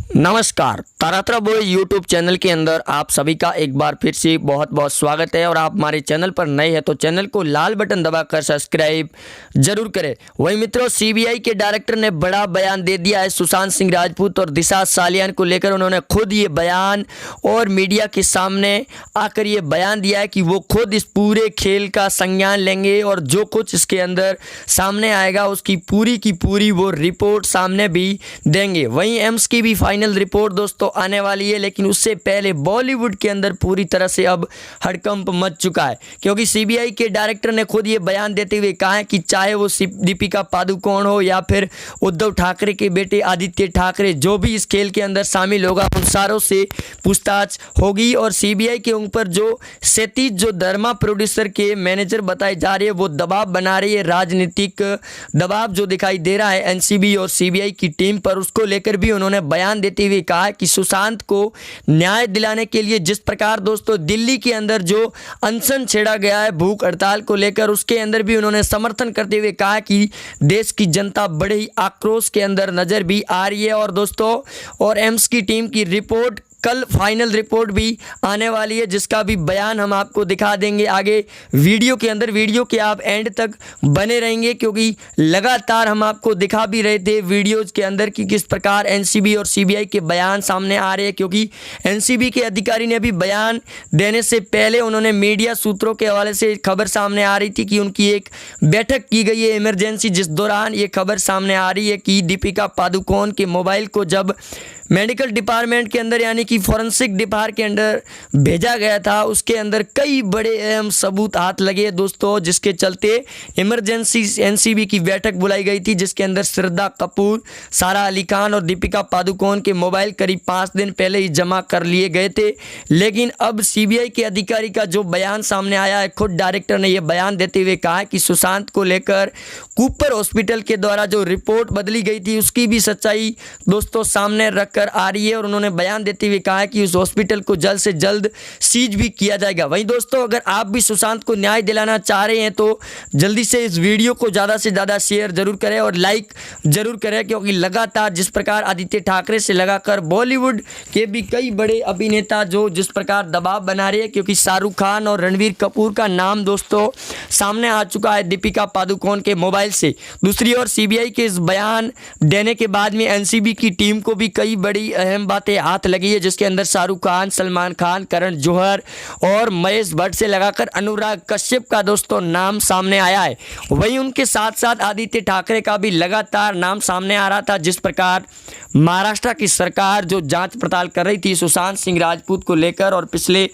नमस्कार, तारात्रा boy YouTube channel के अंदर आप सभी का एक बार फिर से बहुत बहुत स्वागत है। और आप हमारे चैनल पर नए हैं तो चैनल को लाल बटन दबाकर सब्सक्राइब जरूर करें। वहीं मित्रों, सीबीआई के डायरेक्टर ने बड़ा बयान दे दिया है सुशांत सिंह राजपूत और दिशा सालियान को लेकर। उन्होंने खुद ये बयान और मीडिया के सामने आकर ये बयान दिया है कि वो खुद इस पूरे खेल का संज्ञान लेंगे और जो कुछ इसके अंदर सामने आएगा उसकी पूरी की पूरी वो रिपोर्ट सामने भी देंगे। वहीं एम्स की भी फाइनल रिपोर्ट दोस्तों आने वाली है, लेकिन उससे पहले बॉलीवुड के अंदर पूरी तरह से अब हड़कंप मच चुका है, क्योंकि सीबीआई के डायरेक्टर ने खुद ये बयान देते हुए कहा है कि चाहे वो दीपिका पादुकोण हो या फिर उद्धव ठाकरे के बेटे आदित्य ठाकरे, जो भी इस खेल के अंदर शामिल होगा उन सारों से पूछताछ होगी। और सीबीआई के ऊपर जो क्षैतिज जो धर्मा प्रोड्यूसर के मैनेजर बताए जा रहे हैं वो दबाव बना रही है, राजनीतिक दबाव जो दिखाई दे रहा है एनसीबी और सीबीआई की टीम पर, उसको लेकर भी उन्होंने बयान देते हुए कहा कि सुशांत को न्याय दिलाने के लिए जिस प्रकार दोस्तों दिल्ली के अंदर जो अनशन छेड़ा गया है भूख हड़ताल को लेकर, उसके अंदर भी उन्होंने समर्थन करते हुए कहा कि देश की जनता बड़े ही आक्रोश के अंदर नजर भी आ रही है। और दोस्तों और एम्स की टीम की रिपोर्ट कल फाइनल रिपोर्ट भी आने वाली है, जिसका भी बयान हम आपको दिखा देंगे आगे वीडियो के अंदर। वीडियो के आप एंड तक बने रहेंगे, क्योंकि लगातार हम आपको दिखा भी रहे थे वीडियोज़ के अंदर कि किस प्रकार एनसीबी और सीबीआई के बयान सामने आ रहे हैं। क्योंकि एनसीबी के अधिकारी ने भी बयान देने से पहले उन्होंने मीडिया सूत्रों के हवाले से खबर सामने आ रही थी कि उनकी एक बैठक की गई है इमरजेंसी, जिस दौरान ये खबर सामने आ रही है कि दीपिका पादुकोण के मोबाइल को जब मेडिकल डिपार्टमेंट के अंदर यानी कि फॉरेंसिक डिपार्टमेंट के अंदर भेजा गया था, उसके अंदर कई बड़े अहम सबूत हाथ लगे दोस्तों, जिसके चलते इमरजेंसी एनसीबी की बैठक बुलाई गई थी, जिसके अंदर श्रद्धा कपूर, सारा अली खान और दीपिका पादुकोण के मोबाइल करीब 5 दिन पहले ही जमा कर लिए गए थे। लेकिन अब सीबीआई के अधिकारी का जो बयान सामने आया है, खुद डायरेक्टर ने यह बयान देते हुए कहा कि सुशांत को लेकर कूपर हॉस्पिटल के द्वारा जो रिपोर्ट बदली गई थी उसकी भी सच्चाई दोस्तों सामने रख आ रही है। और उन्होंने बयान देते हुए कहा है कि उस हॉस्पिटल को जल्द से जल्द सीज भी किया जाएगा। वहीं दोस्तों अगर आप भी सुशांत को न्याय दिलाना चाह रहे हैं तो जल्दी से इस वीडियो को ज़्यादा से ज़्यादा शेयर जरूर करें और लाइक जरूर करें, क्योंकि लगातार जिस प्रकार आदित्य ठाकरे से लगाकर बॉलीवुड के भी कई बड़े अभिनेता जो जिस प्रकार दबाव बना रहे हैं, क्योंकि शाहरुख खान और रणवीर कपूर का नाम दोस्तों सामने आ चुका है दीपिका पादुकोण के मोबाइल से। दूसरी ओर सीबीआई के इस बयान देने के बाद में एनसीबी की टीम को भी कई बड़ी अहम बातें हाथ लगी है, जिसके अंदर शाहरुख खान, सलमान खान, करण जौहर और महेश भट्ट से लगाकर अनुराग कश्यप का दोस्तों नाम सामने आया है। वहीं उनके साथ साथ आदित्य ठाकरे का भी लगातार नाम सामने आ रहा था। जिस प्रकार महाराष्ट्र की सरकार जो जांच पड़ताल कर रही थी सुशांत सिंह राजपूत को लेकर, और पिछले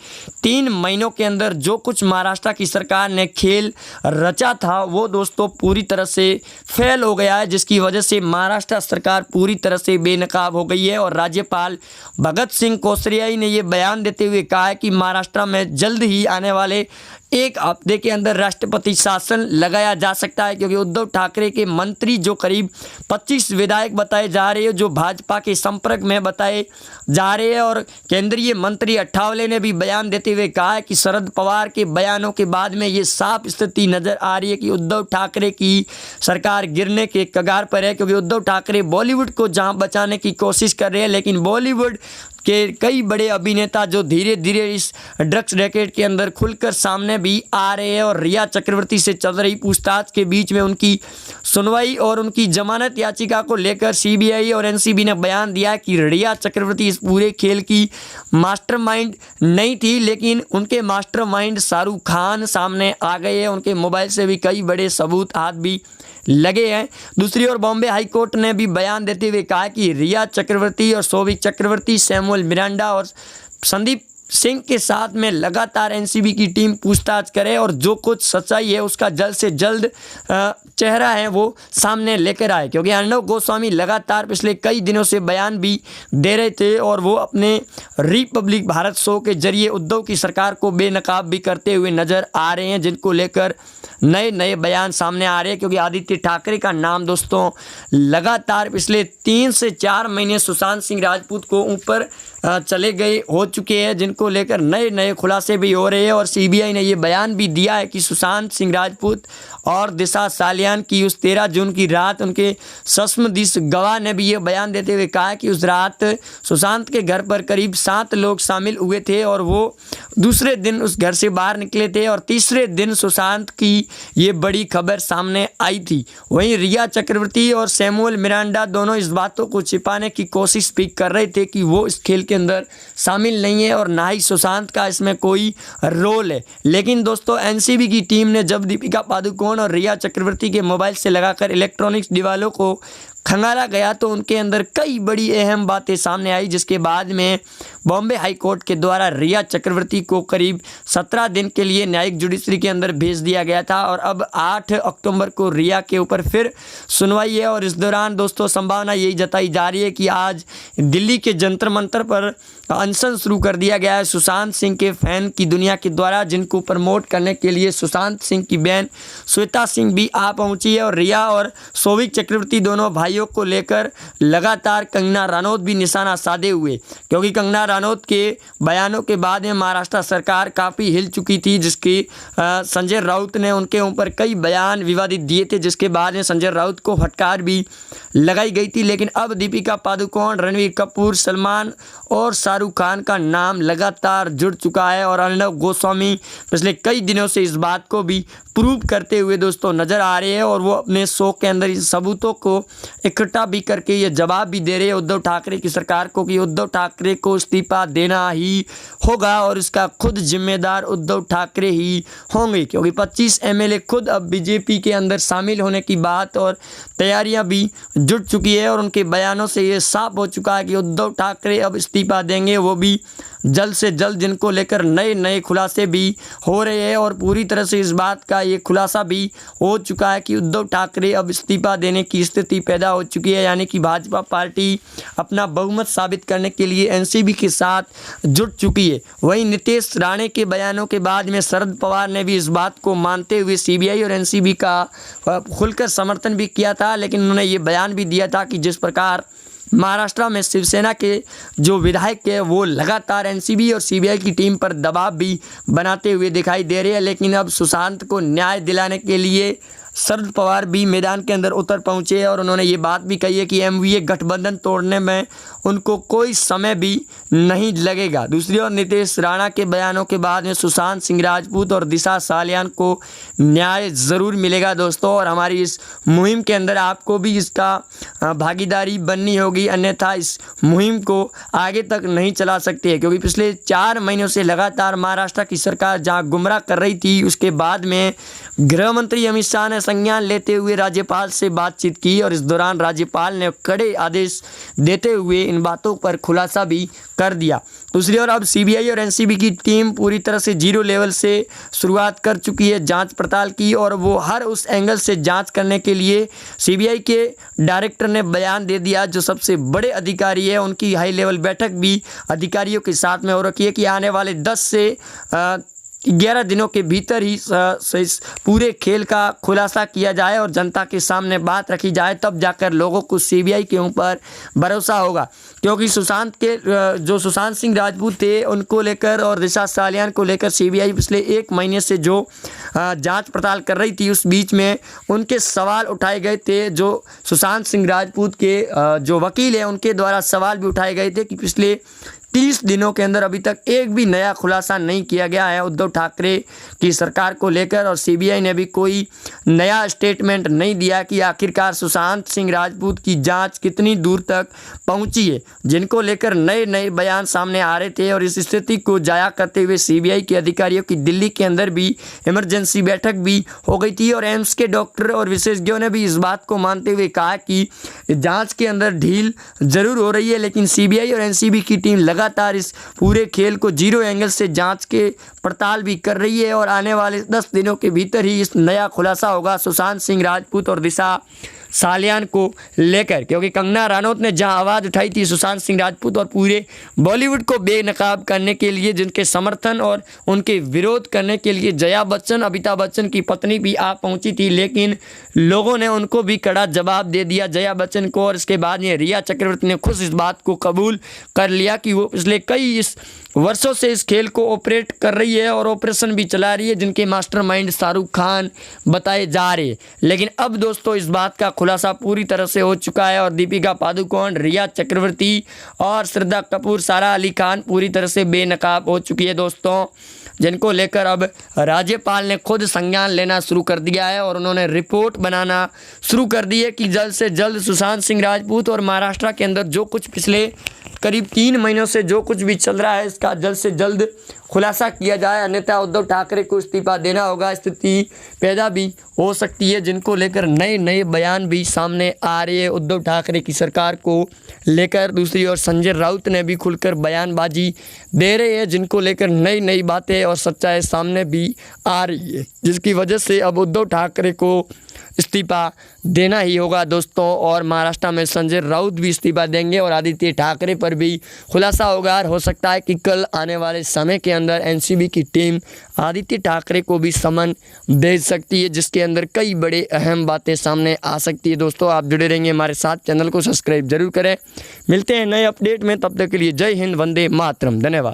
3 महीनों के अंदर जो कुछ महाराष्ट्र की सरकार ने खेल रचा था वो दोस्तों पूरी तरह से फेल हो गया है, जिसकी वजह से महाराष्ट्र सरकार पूरी तरह से बेनकाब हो गई है। और राज्यपाल भगत सिंह कोश्यारी ने यह बयान देते हुए कहा है कि महाराष्ट्र में जल्द ही आने वाले 1 हफ्ते के अंदर राष्ट्रपति शासन लगाया जा सकता है, क्योंकि उद्धव ठाकरे के मंत्री जो करीब 25 विधायक बताए जा रहे हैं जो भाजपा के संपर्क में बताए जा रहे हैं। और केंद्रीय मंत्री अठावले ने भी बयान देते हुए कहा है कि शरद पवार के बयानों के बाद में ये साफ स्थिति नजर आ रही है कि उद्धव ठाकरे की सरकार गिरने के कगार पर है, क्योंकि उद्धव ठाकरे बॉलीवुड को जहां बचाने की कोशिश कर रहे हैं, लेकिन बॉलीवुड के कई बड़े अभिनेता जो धीरे धीरे इस ड्रग्स रैकेट के अंदर खुलकर सामने भी आ रहे हैं। और रिया चक्रवर्ती से चल रही पूछताछ के बीच में उनकी सुनवाई और उनकी जमानत याचिका को लेकर सीबीआई और एनसीबी ने बयान दिया कि रिया चक्रवर्ती इस पूरे खेल की मास्टरमाइंड नहीं थी, लेकिन उनके मास्टरमाइंड शाहरुख खान सामने आ गए हैं। उनके मोबाइल से भी कई बड़े सबूत हाथ भी लगे हैं। दूसरी ओर बॉम्बे हाई कोर्ट ने भी बयान देते हुए कहा कि रिया चक्रवर्ती और शोभिक चक्रवर्ती, सैमुअल मिरांडा और संदीप सिंह के साथ में लगातार एनसीबी की टीम पूछताछ करे और जो कुछ सच्चाई है उसका जल्द से जल्द चेहरा है वो सामने लेकर आए, क्योंकि अर्णव गोस्वामी लगातार पिछले कई दिनों से बयान भी दे रहे थे और वो अपने रिपब्लिक भारत शो के जरिए उद्धव की सरकार को बेनकाब भी करते हुए नजर आ रहे हैं, जिनको लेकर नए नए बयान सामने आ रहे हैं, क्योंकि आदित्य ठाकरे का नाम दोस्तों लगातार पिछले 3 से 4 महीने सुशांत सिंह राजपूत को ऊपर चले गए हो चुके हैं, जिनको लेकर नए नए खुलासे भी हो रहे हैं। और सीबीआई ने ये बयान भी दिया है कि सुशांत सिंह राजपूत और दिशा सालियान की उस 13 जून की रात, उनके सस्मदिश गवाह ने भी ये बयान देते हुए कहा कि उस रात सुशांत के घर पर करीब 7 लोग शामिल हुए थे और वो दूसरे दिन उस घर से बाहर निकले थे और तीसरे दिन सुशांत की ये बड़ी खबर सामने आई थी। वहीं रिया चक्रवर्ती और सैमुअल मिरांडा दोनों इस बातों को छिपाने की कोशिश भी कर रहे थे कि वो इस खेल के अंदर शामिल नहीं है और ना ही सुशांत का इसमें कोई रोल है। लेकिन दोस्तों एनसीबी की टीम ने जब दीपिका पादुकोण और रिया चक्रवर्ती के मोबाइल से लगाकर इलेक्ट्रॉनिक्स डिवाइसों को खंगाला गया तो उनके अंदर कई बड़ी अहम बातें सामने आई, जिसके बाद में बॉम्बे हाई कोर्ट के द्वारा रिया चक्रवर्ती को करीब 17 दिन के लिए न्यायिक जुडिशरी के अंदर भेज दिया गया था। और अब 8 अक्टूबर को रिया के ऊपर फिर सुनवाई है और इस दौरान दोस्तों संभावना यही जताई जा रही है कि आज दिल्ली के जंतर मंतर पर अनशन शुरू कर दिया गया है सुशांत सिंह के फैन की दुनिया के द्वारा, जिनको प्रमोट करने के लिए सुशांत सिंह की बहन श्वेता सिंह भी आ पहुंची है। और रिया और शोभिक चक्रवर्ती दोनों भाइयों को लेकर लगातार कंगना रनौत भी निशाना साधे हुए, क्योंकि कंगना रनौत के बयानों के बाद में महाराष्ट्र सरकार काफ़ी हिल चुकी थी, जिसकी संजय राउत ने उनके ऊपर कई बयान विवादित दिए थे, जिसके बाद में संजय राउत को फटकार भी लगाई गई थी। लेकिन अब दीपिका पादुकोण, रणवीर कपूर, सलमान और शाहरुख खान का नाम लगातार जुड़ चुका है और अर्नब गोस्वामी पिछले कई दिनों से इस बात को भी प्रूव करते हुए दोस्तों नज़र आ रहे हैं और वो अपने शो के अंदर इन सबूतों को इकट्ठा भी करके ये जवाब भी दे रहे हैं उद्धव ठाकरे की सरकार को कि उद्धव ठाकरे को इस्तीफा देना ही होगा और इसका खुद जिम्मेदार उद्धव ठाकरे ही होंगे, क्योंकि 25 एमएलए खुद अब बीजेपी के अंदर शामिल होने की बात और तैयारियां भी जुट चुकी है और उनके बयानों से ये साफ हो चुका है कि उद्धव ठाकरे अब इस्तीफा देंगे, वो भी जल्द से जल्द, जिनको लेकर नए नए खुलासे भी हो रहे हैं। और पूरी तरह से इस बात का ये खुलासा भी हो चुका है कि उद्धव ठाकरे अब इस्तीफा देने की स्थिति पैदा हो चुकी है, यानी कि भाजपा पार्टी अपना बहुमत साबित करने के लिए एनसीबी के साथ जुट चुकी है। वहीं नीतीश राणे के बयानों के बाद में शरद पवार ने भी इस बात को मानते हुए सीबीआई और एनसीबी का खुलकर समर्थन भी किया था, लेकिन उन्होंने ये बयान भी दिया था कि जिस प्रकार महाराष्ट्र में शिवसेना के जो विधायक है वो लगातार एनसीबी और सीबीआई की टीम पर दबाव भी बनाते हुए दिखाई दे रहे हैं, लेकिन अब सुशांत को न्याय दिलाने के लिए शरद पवार भी मैदान के अंदर उतर पहुंचे और उन्होंने ये बात भी कही है कि एमवीए गठबंधन तोड़ने में उनको कोई समय भी नहीं लगेगा। दूसरी ओर नीतीश राणा के बयानों के बाद में सुशांत सिंह राजपूत और दिशा सालियान को न्याय ज़रूर मिलेगा दोस्तों, और हमारी इस मुहिम के अंदर आपको भी इसका भागीदारी बननी होगी, अन्यथा इस मुहिम को आगे तक नहीं चला सकते हैं, क्योंकि पिछले 4 महीनों से लगातार महाराष्ट्र की सरकार जहाँ गुमराह कर रही थी, उसके बाद में गृह मंत्री अमित शाह ने संज्ञान लेते हुए राज्यपाल से बातचीत की और इस दौरान राज्यपाल ने कड़े आदेश देते हुए इन बातों पर खुलासा भी कर दिया। दूसरी ओर अब सीबीआई और एनसीबी की टीम पूरी तरह से जीरो लेवल से शुरुआत कर चुकी है जांच पड़ताल की, और वो हर उस एंगल से जांच करने के लिए सीबीआई के डायरेक्टर ने बयान दे दिया, जो सबसे बड़े अधिकारी है उनकी हाई लेवल बैठक भी अधिकारियों के साथ में हो रखी है कि आने वाले 10 से 11 दिनों के भीतर ही इस पूरे खेल का खुलासा किया जाए और जनता के सामने बात रखी जाए, तब जाकर लोगों को सीबीआई के ऊपर भरोसा होगा। क्योंकि जो सुशांत सिंह राजपूत थे उनको लेकर और दिशा सालियान को लेकर सीबीआई पिछले 1 महीने से जो जांच पड़ताल कर रही थी, उस बीच में उनके सवाल उठाए गए थे। जो सुशांत सिंह राजपूत के जो वकील हैं उनके द्वारा सवाल भी उठाए गए थे कि पिछले 30 दिनों के अंदर अभी तक एक भी नया खुलासा नहीं किया गया है उद्धव ठाकरे की सरकार को लेकर, और सीबीआई ने भी कोई नया स्टेटमेंट नहीं दिया कि आखिरकार सुशांत सिंह राजपूत की जांच कितनी दूर तक पहुंची है, जिनको लेकर नए नए बयान सामने आ रहे थे। और इस स्थिति को जाया करते हुए सीबीआई के अधिकारियों की दिल्ली के अंदर भी इमरजेंसी बैठक भी हो गई थी और एम्स के डॉक्टर और विशेषज्ञों ने भी इस बात को मानते हुए कहा कि जाँच के अंदर ढील जरूर हो रही है, लेकिन सीबीआई और एनसीबी की टीम लगातार इस पूरे खेल को जीरो एंगल से जांच के पड़ताल भी कर रही है और आने वाले 10 दिनों के भीतर ही इस नया खुलासा होगा सुशांत सिंह राजपूत और दिशा सालियान को लेकर, क्योंकि कंगना रनौत ने जहां आवाज़ उठाई थी सुशांत सिंह राजपूत और पूरे बॉलीवुड को बेनकाब करने के लिए, जिनके समर्थन और उनके विरोध करने के लिए जया बच्चन, अमिताभ बच्चन की पत्नी भी आ पहुंची थी, लेकिन लोगों ने उनको भी कड़ा जवाब दे दिया जया बच्चन को। और इसके बाद ये रिया चक्रवर्ती ने खुद इस बात को कबूल कर लिया कि वो पिछले कई वर्षों से इस खेल को ऑपरेट कर रही है और ऑपरेशन भी चला रही है, जिनके मास्टरमाइंड शाहरुख खान बताए जा रहे हैं। लेकिन अब दोस्तों इस बात का खुलासा पूरी तरह से हो चुका है और दीपिका पादुकोण, रिया चक्रवर्ती और श्रद्धा कपूर, सारा अली खान पूरी तरह से बेनकाब हो चुकी है दोस्तों, जिनको लेकर अब राज्यपाल ने खुद संज्ञान लेना शुरू कर दिया है और उन्होंने रिपोर्ट बनाना शुरू कर दी है कि जल्द से जल्द सुशांत सिंह राजपूत और महाराष्ट्र के अंदर जो कुछ पिछले करीब 3 महीनों से जो कुछ भी चल रहा है इसका जल्द से जल्द खुलासा किया जाए, अन्यथा उद्धव ठाकरे को इस्तीफा देना होगा। स्थिति पैदा भी हो सकती है, जिनको लेकर नए नए बयान भी सामने आ रहे हैं उद्धव ठाकरे की सरकार को लेकर। दूसरी ओर संजय राउत ने भी खुलकर बयानबाजी दे रहे हैं, जिनको लेकर नई नई बातें और सच्चाई सामने भी आ रही है, जिसकी वजह से अब उद्धव ठाकरे को इस्तीफा देना ही होगा दोस्तों। और महाराष्ट्र में संजय राउत भी इस्तीफा देंगे और आदित्य ठाकरे पर भी खुलासा होगा। और हो सकता है कि कल आने वाले समय के अंदर एनसीबी की टीम आदित्य ठाकरे को भी समन भेज सकती है, जिसके अंदर कई बड़े अहम बातें सामने आ सकती है। दोस्तों आप जुड़े रहेंगे हमारे साथ, चैनल को सब्सक्राइब जरूर करें। मिलते हैं नए अपडेट में, तब तक के लिए जय हिंद, वंदे मातरम, धन्यवाद।